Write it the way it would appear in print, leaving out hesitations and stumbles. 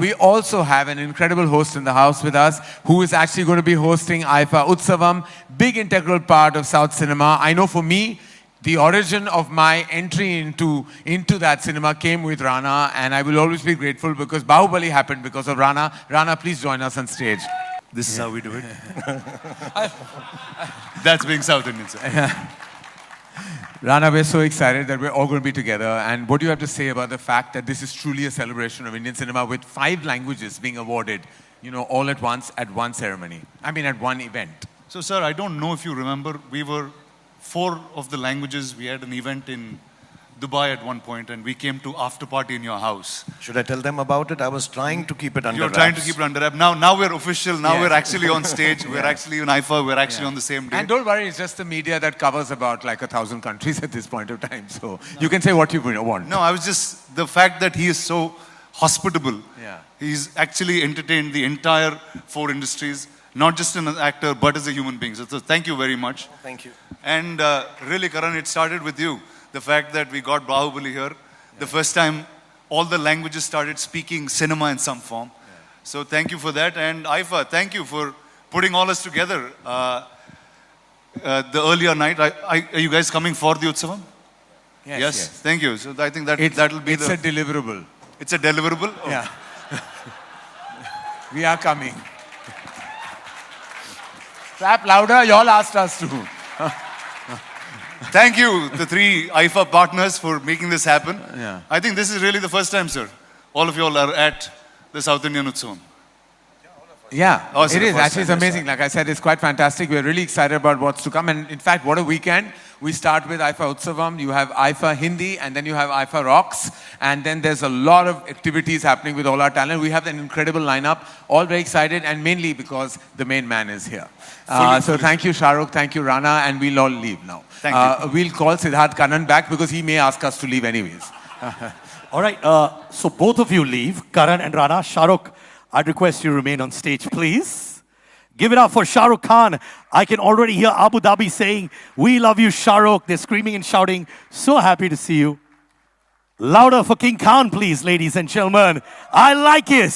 We also have an incredible host in the house with us who is actually going to be hosting IIFA Utsavam, big integral part of South cinema. I know for me, the origin of my entry into that cinema came with Rana, and I will always be grateful because Bahubali happened because of Rana. Rana, please join us on stage. This is how we do it. That's being South Indian, sir. Rana, we're so excited that we're all going to be together. And what do you have to say about the fact that this is truly a celebration of Indian cinema with 5 languages being awarded, all at once at one ceremony? I mean, at one event. So, sir, I don't know if you remember, we were 4 of the languages. We had an event in Dubai at one point, and we came to after party in your house. Should I tell them about it? I was trying to keep it under You're wraps. trying to keep it under wrap. Now we're official. Now Yes. we're actually on stage. We're actually in IIFA. We're actually on the same day. And don't worry, it's just the media that covers about like 1,000 countries at this point of time. So you can say what you want. No, I was just, the fact that he is so hospitable. Yeah. He's actually entertained the entire 4 industries, not just as an actor, but as a human being. So thank you very much. Thank you. And really, Karan, it started with you. The fact that we got Bahubali here, the first time all the languages started speaking cinema in some form. So thank you for that. And IIFA, thank you for putting all us together. The earlier night, are you guys coming for the Utsavam? Yes. Thank you. So I think that will be It's a deliverable. It's a deliverable? Oh. Yeah. We are coming. Clap louder, y'all asked us to. Thank you, the 3 IIFA partners, for making this happen. Yeah. I think this is really the first time, sir. All of you all are at the South Indian Utsavam. Yeah, Oh, it's it the is. first Actually, it's time, amazing. Like I said, it's quite fantastic. We're really excited about what's to come. And in fact, what a weekend. We start with IIFA Utsavam, you have IIFA Hindi, and then you have IIFA Rocks. And then there's a lot of activities happening with all our talent. We have an incredible lineup, all very excited, and mainly because the main man is here. So thank you, Shah Rukh, thank you, Rana, and we'll all leave now. Thank you. We'll call Siddharth Kannan back because he may ask us to leave anyways. All right, so both of you leave, Karan and Rana. Shah Rukh, I'd request you remain on stage, please. Give it up for Shah Rukh Khan. I can already hear Abu Dhabi saying, "We love you, Shah Rukh." They're screaming and shouting. So happy to see you. Louder for King Khan, please, ladies and gentlemen. I like it.